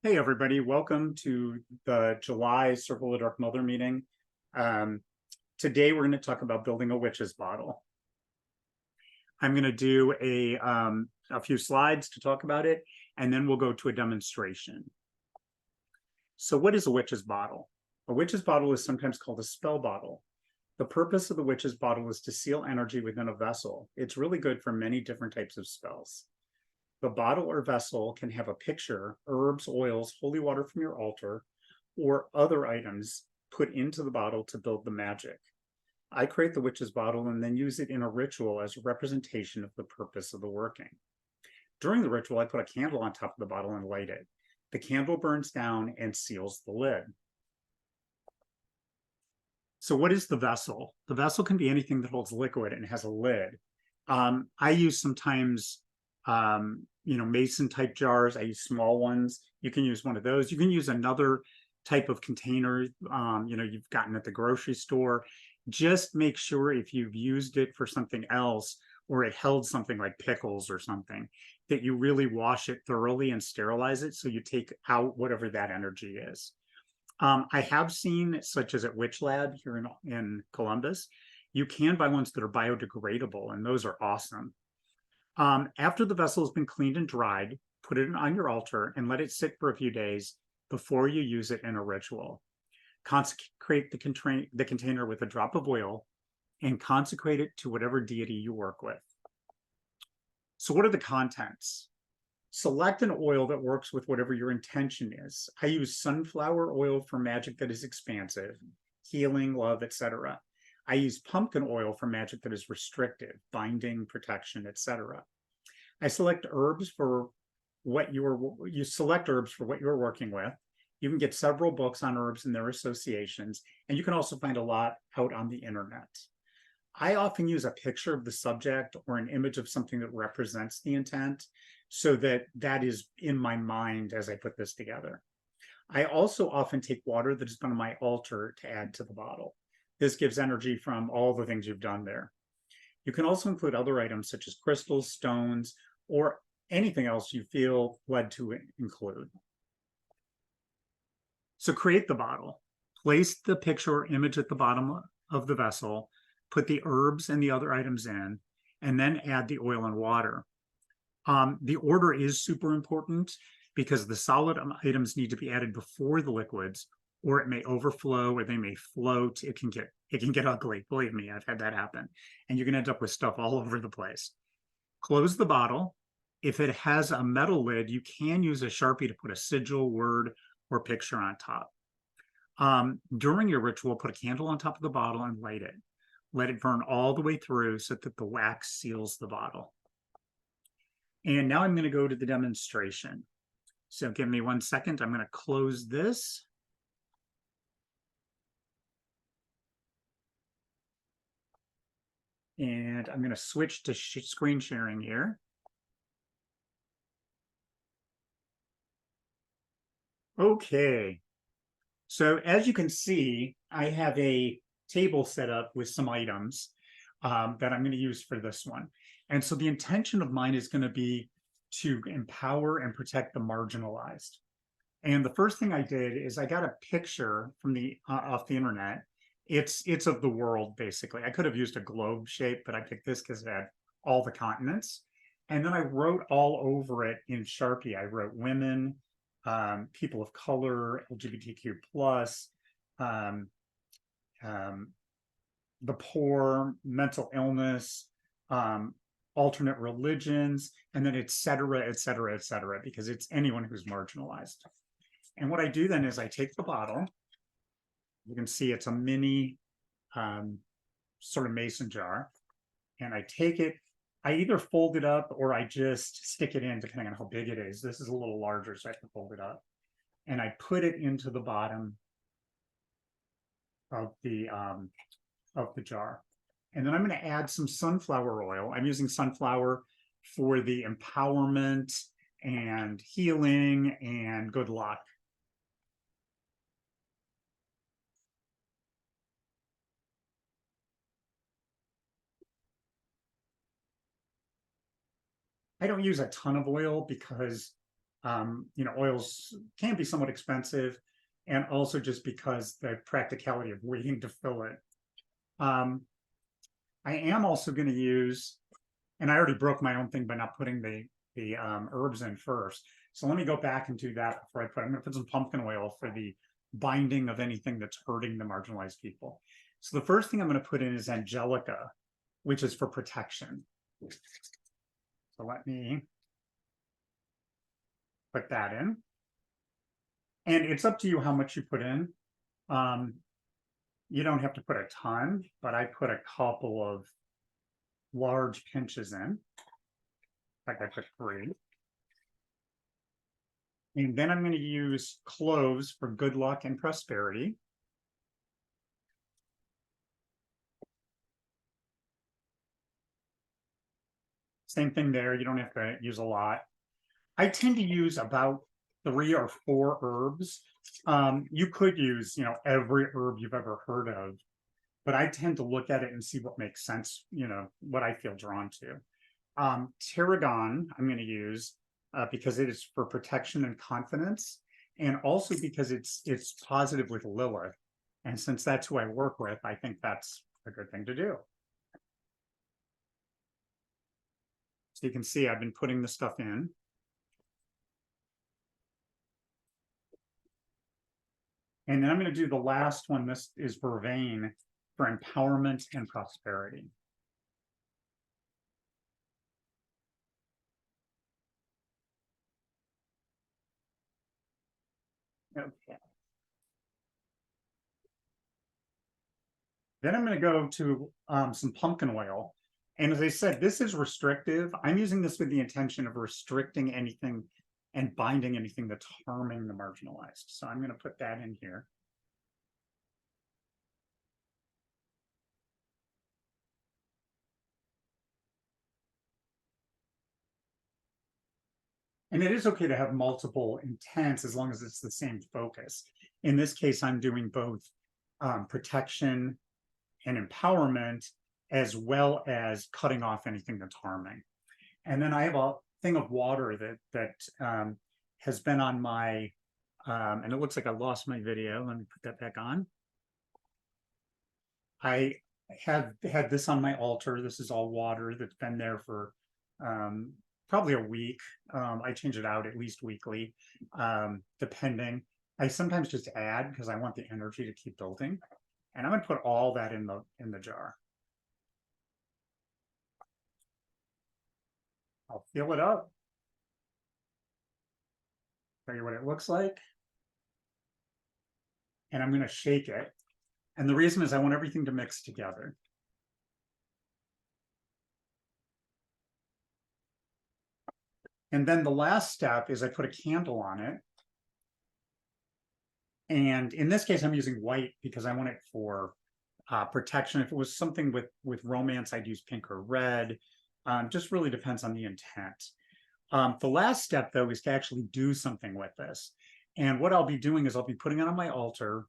Hey, everybody. Welcome to the July Circle of Dark Mother meeting. Um, Today, we're going to talk about building a witch's bottle. I'm going to do a few slides to talk about it, and then we'll go to a demonstration. So what is a witch's bottle? A witch's bottle is sometimes called a spell bottle. The purpose of the witch's bottle is to seal energy within a vessel. It's really good for many different types of spells. The bottle or vessel can have a picture, herbs, oils, holy water from your altar, or other items put into the bottle to build the magic. I create the witch's bottle and then use it in a ritual as a representation of the purpose of the working. During the ritual, I put a candle on top of the bottle and light it. The candle burns down and seals the lid. So what is the vessel? The vessel can be anything that holds liquid and has a lid. I use sometimes mason type jars. I use small ones. You can use one of those. You can use another type of container, you've gotten at the grocery store. Just make sure if you've used it for something else or it held something like pickles or something, that you really wash it thoroughly and sterilize it so you take out whatever that energy is. I have seen, such as at Witch Lab here in Columbus, you can buy ones that are biodegradable, and those are awesome. After the vessel has been cleaned and dried, put it on your altar and let it sit for a few days before you use it in a ritual. Consecrate the container with a drop of oil and consecrate it to whatever deity you work with. So what are the contents? Select an oil that works with whatever your intention is. I use sunflower oil for magic that is expansive, healing, love, etc. I use pumpkin oil for magic that is restrictive, binding, protection, etc. I select herbs for you select herbs for what you're working with. You can get several books on herbs and their associations, and you can also find a lot out on the internet. I often use a picture of the subject or an image of something that represents the intent so that is in my mind as I put this together. I also often take water that has been on my altar to add to the bottle. This gives energy from all the things you've done there. You can also include other items such as crystals, stones, or anything else you feel led to include. So create the bottle. Place the picture or image at the bottom of the vessel, put the herbs and the other items in, and then add the oil and water. The order is super important because the solid items need to be added before the liquids, or it may overflow or they may float. It can get ugly. Believe me, I've had that happen. And you can end up with stuff all over the place. Close the bottle. If it has a metal lid, you can use a Sharpie to put a sigil, word, or picture on top. During your ritual, put a candle on top of the bottle and light it. Let it burn all the way through so that the wax seals the bottle. And now I'm going to go to the demonstration. So give me 1 second. I'm going to close this. And I'm going to switch to screen sharing here. Okay. So as you can see, I have a table set up with some items that I'm going to use for this one. And so the intention of mine is going to be to empower and protect the marginalized. And the first thing I did is I got a picture from off the internet. It's of the world, basically. I could have used a globe shape, but I picked this because it had all the continents. And then I wrote all over it in Sharpie. I wrote women, people of color, LGBTQ plus, the poor, mental illness, alternate religions, and then et cetera, et cetera, et cetera, because it's anyone who's marginalized. And what I do then is I take the bottle. You can see it's a mini sort of mason jar. And I take it, I either fold it up or I just stick it in, depending on how big it is. This is a little larger, so I have to fold it up. And I put it into the bottom of the jar. And then I'm going to add some sunflower oil. I'm using sunflower for the empowerment and healing and good luck. I don't use a ton of oil because Oils can be somewhat expensive, and also just because the practicality of waiting to fill it. I am also going to use, and I already broke my own thing by not putting the herbs in first. So let me go back and do that before I'm going to put some pumpkin oil for the binding of anything that's hurting the marginalized people. So the first thing I'm going to put in is Angelica, which is for protection. So let me put that in. And it's up to you how much you put in. You don't have to put a ton, but I put a couple of large pinches in. Like I put 3. And then I'm going to use cloves for good luck and prosperity. Same thing there. You don't have to use a lot. I tend to use about 3 or 4 herbs. You could use, every herb you've ever heard of, but I tend to look at it and see what makes sense, what I feel drawn to. Tarragon, I'm going to use because it is for protection and confidence, and also because it's positive with Lilith. And since that's who I work with, I think that's a good thing to do. So you can see I've been putting the stuff in. And then I'm going to do the last one. This is Vervain for empowerment and prosperity. Okay. Then I'm going to go to some pumpkin oil. And as I said, this is restrictive. I'm using this with the intention of restricting anything and binding anything that's harming the marginalized. So I'm going to put that in here. And it is okay to have multiple intents as long as it's the same focus. In this case, I'm doing both protection and empowerment, as well as cutting off anything that's harming. And then I have a thing of water that has been on my, and it looks like I lost my video. Let me put that back on. I have had this on my altar. This is all water that's been there for probably a week. I change it out at least weekly, depending. I sometimes just add because I want the energy to keep building. And I'm going to put all that in the jar. I'll fill it up. Show you what it looks like. And I'm going to shake it. And the reason is I want everything to mix together. And then the last step is I put a candle on it. And in this case, I'm using white because I want it for protection. If it was something with romance, I'd use pink or red. Just really depends on the intent. The last step, though, is to actually do something with this. And what I'll be doing is I'll be putting it on my altar,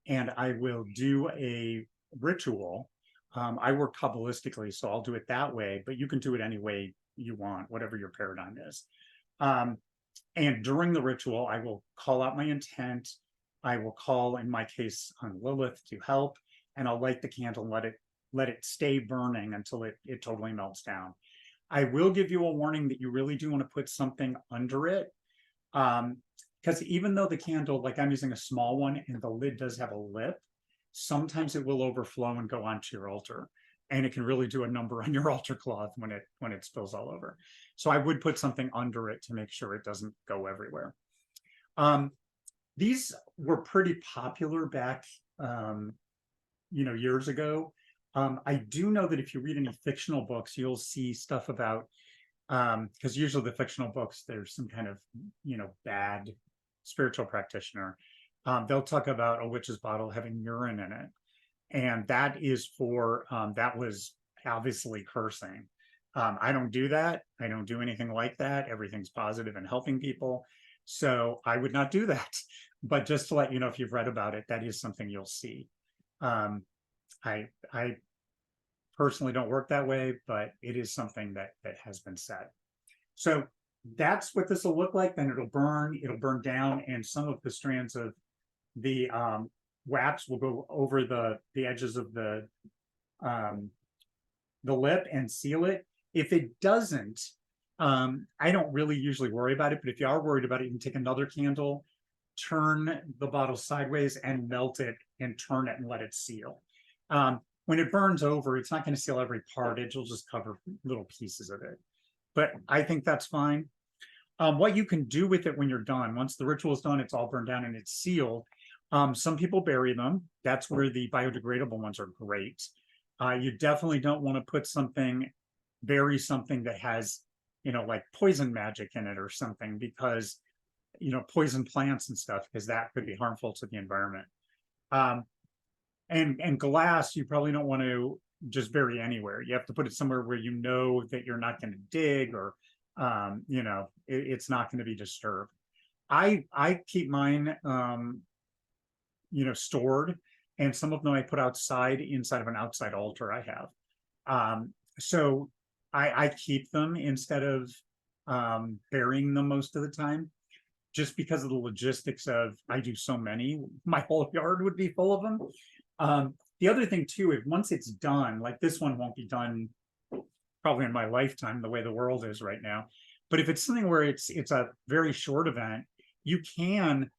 and I will do a ritual. I work Kabbalistically, so I'll do it that way, but you can do it any way you want, whatever your paradigm is. And during the ritual, I will call out my intent. I will call, in my case, on Lilith to help, and I'll light the candle and let it stay burning until it totally melts down. I will give you a warning that you really do want to put something under it. Because even though the candle, like I'm using a small one and the lid does have a lip, sometimes it will overflow and go onto your altar. And it can really do a number on your altar cloth when it spills all over. So I would put something under it to make sure it doesn't go everywhere. These were pretty popular back, years ago. I do know that if you read any fictional books, you'll see stuff about, because usually the fictional books, there's some kind of, bad spiritual practitioner. They'll talk about a witch's bottle having urine in it. And that is for, that was obviously cursing. I don't do that. I don't do anything like that. Everything's positive and helping people. So I would not do that. But just to let you know, if you've read about it, that is something you'll see. I personally don't work that way, but it is something that has been said. So that's what this will look like. Then it'll burn down, and some of the strands of the wax will go over the edges of um, the lip and seal it. If it doesn't, I don't really usually worry about it, but if you are worried about it, you can take another candle, turn the bottle sideways and melt it and turn it and let it seal. When it burns over, it's not going to seal every part. It'll just cover little pieces of it. But I think that's fine. What you can do with it when you're done, once the ritual is done, it's all burned down and it's sealed. Some people bury them. That's where the biodegradable ones are great. You definitely don't want to put bury something that has, like poison magic in it or something, because, poison plants and stuff, because that could be harmful to the environment. And glass, you probably don't want to just bury anywhere. You have to put it somewhere where you know that you're not going to dig, or it's not going to be disturbed. I keep mine stored, and some of them I put outside, inside of an outside altar I have. So I keep them instead of burying them most of the time, just because of the logistics of, I do so many, my whole yard would be full of them. The other thing too, is once it's done, like this one won't be done probably in my lifetime, the way the world is right now. But if it's something where it's a very short event, you can,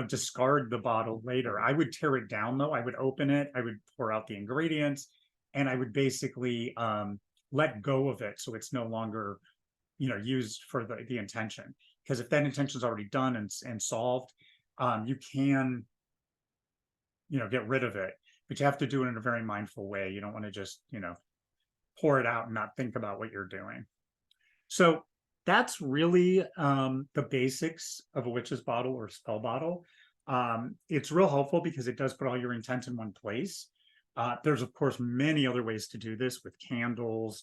discard the bottle later. I would tear it down though. I would open it, I would pour out the ingredients, and I would basically let go of it, so it's no longer, used for the intention. Because if that intention is already done and solved, you can, get rid of it, but you have to do it in a very mindful way. You don't want to just, pour it out and not think about what you're doing. So that's really the basics of a witch's bottle or spell bottle. It's real helpful because it does put all your intent in one place. There's of course many other ways to do this, with candles,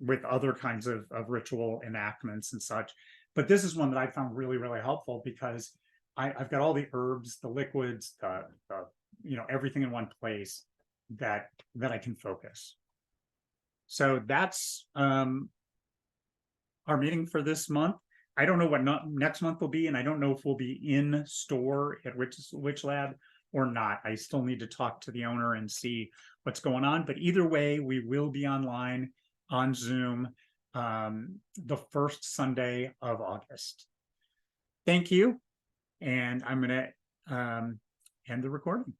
with other kinds of ritual enactments and such. But this is one that I found really, really helpful, because I've got all the herbs, the liquids, everything in one place that I can focus. So that's our meeting for this month. I don't know what next month will be, and I don't know if we'll be in store at Witch Lab or not. I still need to talk to the owner and see what's going on. But either way, we will be online on Zoom the first Sunday of August. Thank you. And I'm going to end the recording.